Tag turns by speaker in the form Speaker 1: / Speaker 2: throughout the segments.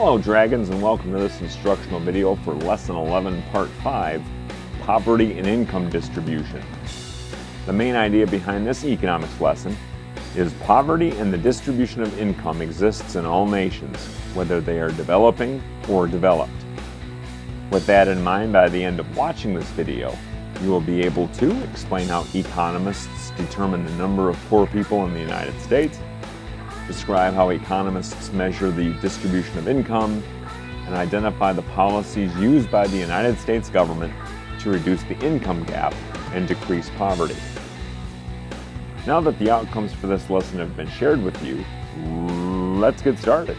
Speaker 1: Hello Dragons, and welcome to this instructional video for Lesson 11 Part 5, Poverty and Income Distribution. The main idea behind this economics lesson is poverty and the distribution of income exists in all nations, whether they are developing or developed. With that in mind, by the end of watching this video, you will be able to explain how economists determine the number of poor people in the United States, describe how economists measure the distribution of income, and identify the policies used by the United States government to reduce the income gap and decrease poverty. Now that the outcomes for this lesson have been shared with you, let's get started.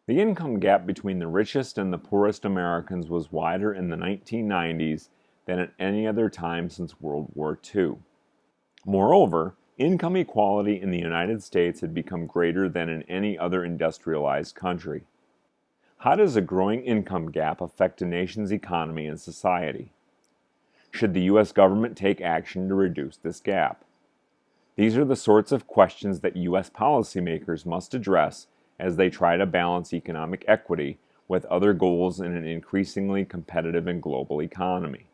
Speaker 1: The income gap between the richest and the poorest Americans was wider in the 1990s than at any other time since World War II. Moreover, income equality in the United States had become greater than in any other industrialized country. How does a growing income gap affect a nation's economy and society? Should the U.S. government take action to reduce this gap? These are the sorts of questions that U.S. policymakers must address as they try to balance economic equity with other goals in an increasingly competitive and global economy.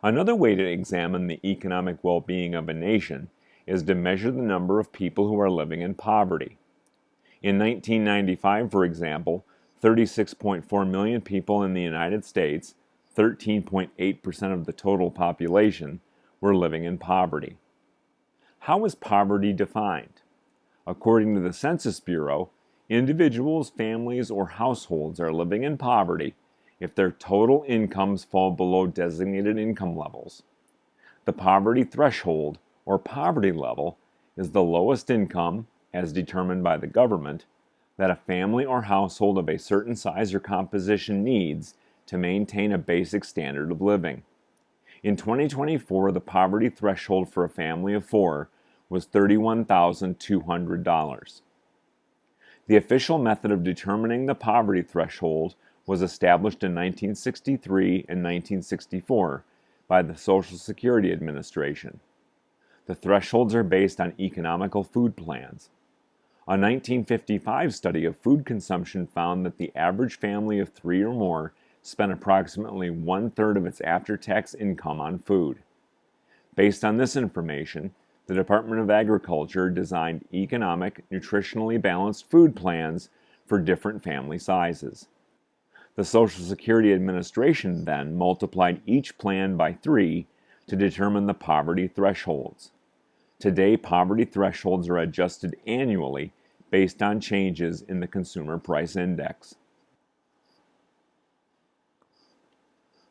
Speaker 1: Another way to examine the economic well-being of a nation is to measure the number of people who are living in poverty. In 1995, for example, 36.4 million people in the United States, 13.8% of the total population, were living in poverty. How is poverty defined? According to the Census Bureau, individuals, families, or households are living in poverty if their total incomes fall below designated income levels. The poverty threshold, or poverty level, is the lowest income, as determined by the government, that a family or household of a certain size or composition needs to maintain a basic standard of living. In 2024, the poverty threshold for a family of four was $31,200. The official method of determining the poverty threshold was established in 1963 and 1964 by the Social Security Administration. The thresholds are based on economical food plans. A 1955 study of food consumption found that the average family of three or more spent approximately one-third of its after-tax income on food. Based on this information, the Department of Agriculture designed economic, nutritionally balanced food plans for different family sizes. The Social Security Administration then multiplied each plan by 3 to determine the poverty thresholds. Today, poverty thresholds are adjusted annually based on changes in the Consumer Price Index.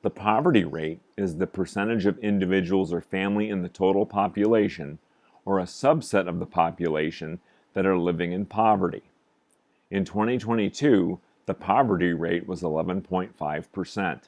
Speaker 1: The poverty rate is the percentage of individuals or family in the total population, or a subset of the population, that are living in poverty. In 2022, the poverty rate was 11.5%.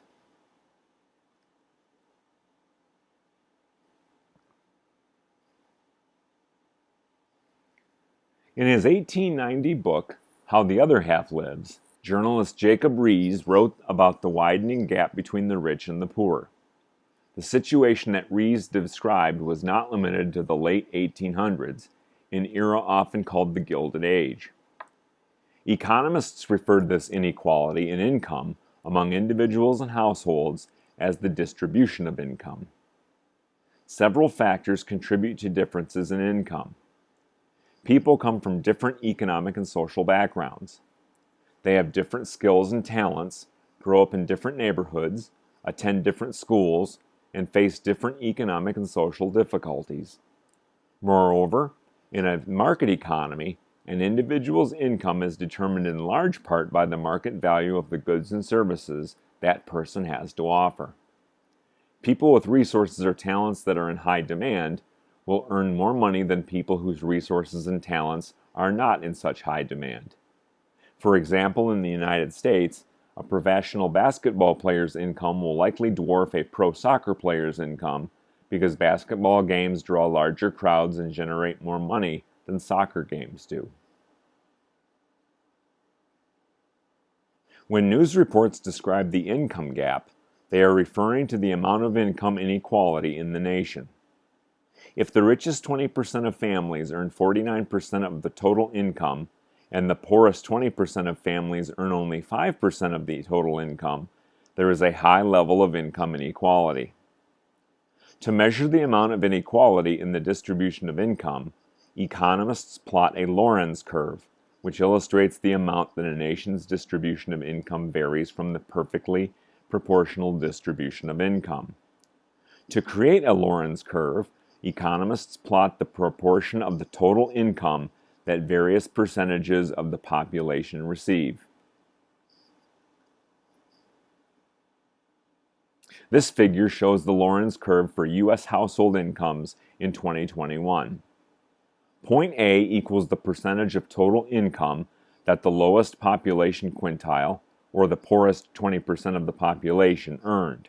Speaker 1: In his 1890 book, How the Other Half Lives, journalist Jacob Riis wrote about the widening gap between the rich and the poor. The situation that Riis described was not limited to the late 1800s, an era often called the Gilded Age. Economists referred this inequality in income among individuals and households as the distribution of income. Several factors contribute to differences in income. People come from different economic and social backgrounds. They have different skills and talents, grow up in different neighborhoods, attend different schools, and face different economic and social difficulties. Moreover, in a market economy, an individual's income is determined in large part by the market value of the goods and services that person has to offer. People with resources or talents that are in high demand will earn more money than people whose resources and talents are not in such high demand. For example, in the United States, a professional basketball player's income will likely dwarf a pro soccer player's income because basketball games draw larger crowds and generate more money than soccer games do. When news reports describe the income gap, they are referring to the amount of income inequality in the nation. If the richest 20% of families earn 49% of the total income, and the poorest 20% of families earn only 5% of the total income, there is a high level of income inequality. To measure the amount of inequality in the distribution of income, economists plot a Lorenz curve, which illustrates the amount that a nation's distribution of income varies from the perfectly proportional distribution of income. To create a Lorenz curve, economists plot the proportion of the total income that various percentages of the population receive. This figure shows the Lorenz curve for U.S. household incomes in 2021. Point A equals the percentage of total income that the lowest population quintile, or the poorest 20% of the population, earned.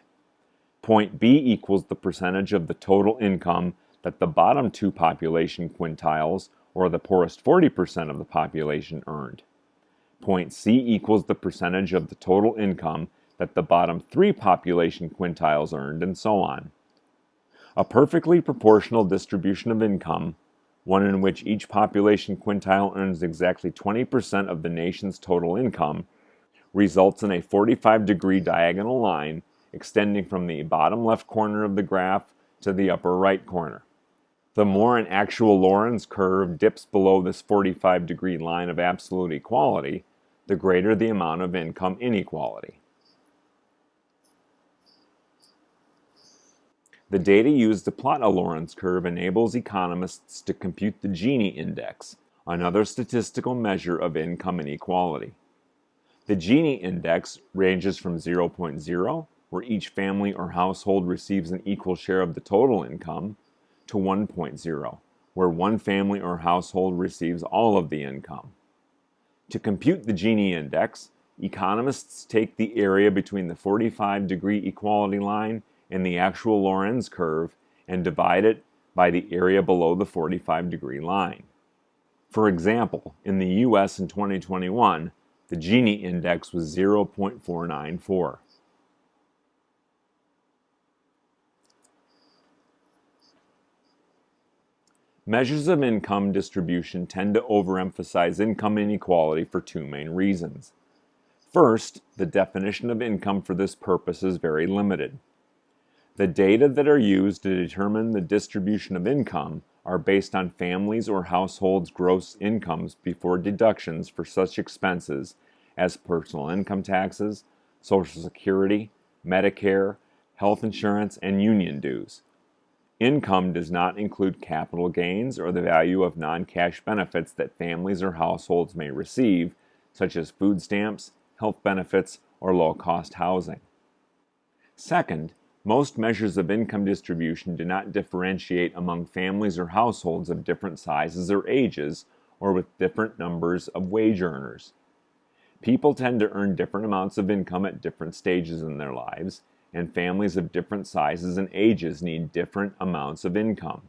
Speaker 1: Point B equals the percentage of the total income that the bottom two population quintiles, or the poorest 40% of the population, earned. Point C equals the percentage of the total income that the bottom three population quintiles earned, and so on. A perfectly proportional distribution of income, one in which each population quintile earns exactly 20% of the nation's total income, results in a 45-degree diagonal line extending from the bottom left corner of the graph to the upper right corner. The more an actual Lorenz curve dips below this 45-degree line of absolute equality, the greater the amount of income inequality. The data used to plot a Lorenz curve enables economists to compute the Gini index, another statistical measure of income inequality. The Gini index ranges from 0.0, where each family or household receives an equal share of the total income, to 1.0, where one family or household receives all of the income. To compute the Gini index, economists take the area between the 45-degree equality line and the actual Lorenz curve and divide it by the area below the 45-degree line. For example, in the U.S. in 2021, the Gini index was 0.494. Measures of income distribution tend to overemphasize income inequality for two main reasons. First, the definition of income for this purpose is very limited. The data that are used to determine the distribution of income are based on families' or households' gross incomes before deductions for such expenses as personal income taxes, Social Security, Medicare, health insurance, and union dues. Income does not include capital gains or the value of non-cash benefits that families or households may receive, such as food stamps, health benefits, or low-cost housing. Second, most measures of income distribution do not differentiate among families or households of different sizes or ages, or with different numbers of wage earners. People tend to earn different amounts of income at different stages in their lives, and families of different sizes and ages need different amounts of income.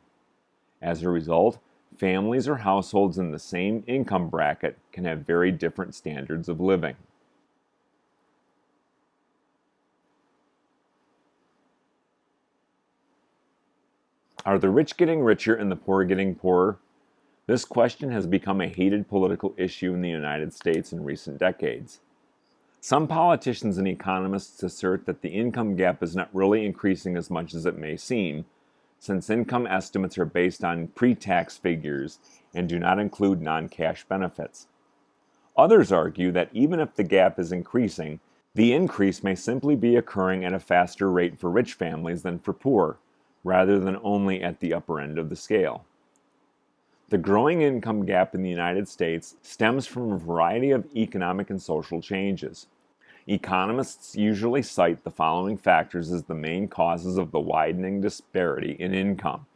Speaker 1: As a result, families or households in the same income bracket can have very different standards of living. Are the rich getting richer and the poor getting poorer? This question has become a heated political issue in the United States in recent decades. Some politicians and economists assert that the income gap is not really increasing as much as it may seem, since income estimates are based on pre-tax figures and do not include non-cash benefits. Others argue that even if the gap is increasing, the increase may simply be occurring at a faster rate for rich families than for poor, rather than only at the upper end of the scale. The growing income gap in the United States stems from a variety of economic and social changes. Economists usually cite the following factors as the main causes of the widening disparity in income: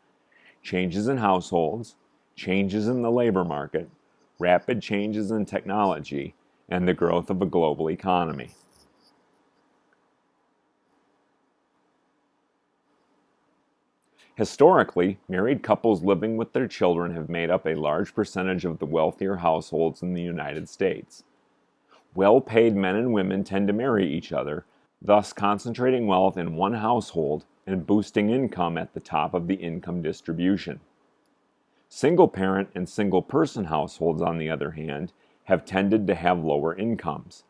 Speaker 1: changes in households, changes in the labor market, rapid changes in technology, and the growth of a global economy. Historically, married couples living with their children have made up a large percentage of the wealthier households in the United States. Well-paid men and women tend to marry each other, thus concentrating wealth in one household and boosting income at the top of the income distribution. Single-parent and single-person households, on the other hand, have tended to have lower incomes.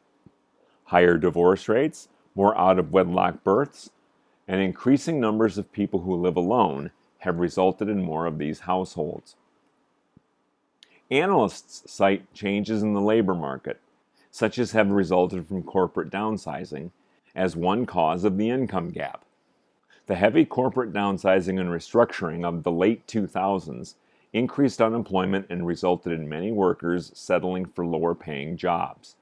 Speaker 1: Higher divorce rates, more out-of-wedlock births, and increasing numbers of people who live alone have resulted in more of these households. Analysts cite changes in the labor market, such as have resulted from corporate downsizing, as one cause of the income gap. The heavy corporate downsizing and restructuring of the late 2000s increased unemployment and resulted in many workers settling for lower-paying jobs.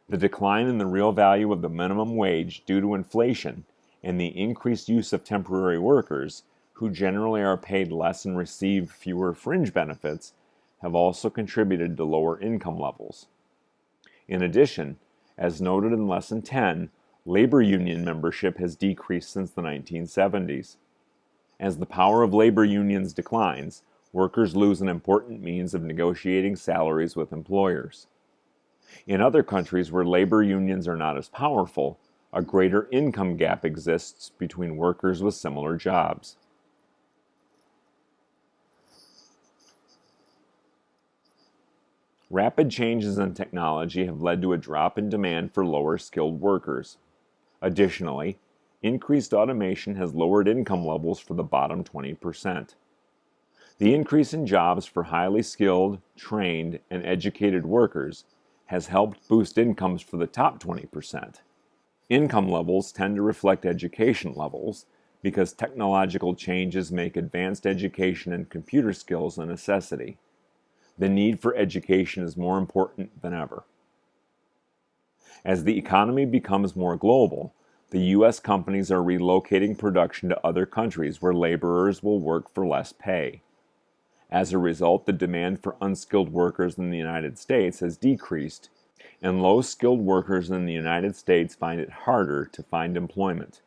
Speaker 1: The decline in the real value of the minimum wage due to inflation and the increased use of temporary workers, who generally are paid less and receive fewer fringe benefits, have also contributed to lower income levels. In addition, as noted in Lesson 10, labor union membership has decreased since the 1970s. As the power of labor unions declines, workers lose an important means of negotiating salaries with employers. In other countries where labor unions are not as powerful, a greater income gap exists between workers with similar jobs. Rapid changes in technology have led to a drop in demand for lower-skilled workers. Additionally, increased automation has lowered income levels for the bottom 20%. The increase in jobs for highly skilled, trained, and educated workers has helped boost incomes for the top 20%. Income levels tend to reflect education levels because technological changes make advanced education and computer skills a necessity. The need for education is more important than ever. As the economy becomes more global, the U.S. companies are relocating production to other countries where laborers will work for less pay. As a result, the demand for unskilled workers in the United States has decreased, and low-skilled workers in the United States find it harder to find employment.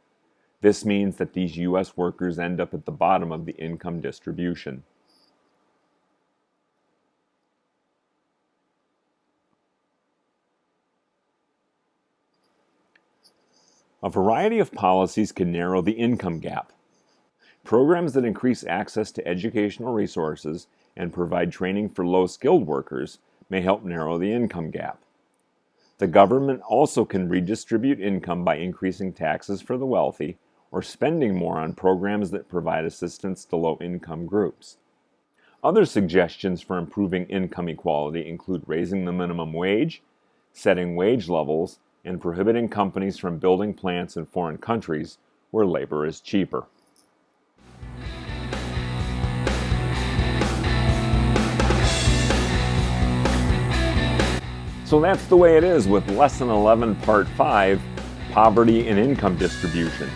Speaker 1: This means that these U.S. workers end up at the bottom of the income distribution. A variety of policies can narrow the income gap. Programs that increase access to educational resources and provide training for low-skilled workers may help narrow the income gap. The government also can redistribute income by increasing taxes for the wealthy or spending more on programs that provide assistance to low-income groups. Other suggestions for improving income equality include raising the minimum wage, setting wage levels, and prohibiting companies from building plants in foreign countries where labor is cheaper. So that's the way it is with Lesson 11, Part 5, Poverty and Income Distribution.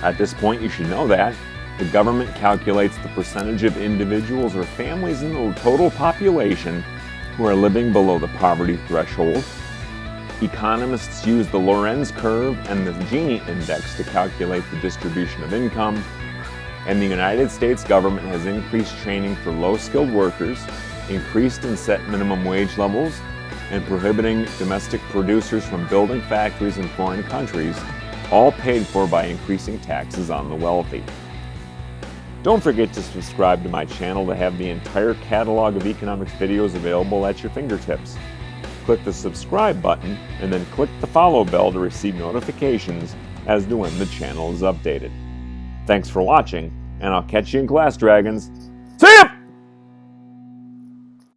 Speaker 1: At this point, you should know that the government calculates the percentage of individuals or families in the total population who are living below the poverty threshold. Economists use the Lorenz curve and the Gini index to calculate the distribution of income, and the United States government has increased training for low-skilled workers, increased and set minimum wage levels, and prohibiting domestic producers from building factories in foreign countries, all paid for by increasing taxes on the wealthy. Don't forget to subscribe to my channel to have the entire catalog of economics videos available at your fingertips. Click the subscribe button and then click the follow bell to receive notifications as to when the channel is updated. Thanks for watching, and I'll catch you in class, Dragons. See ya!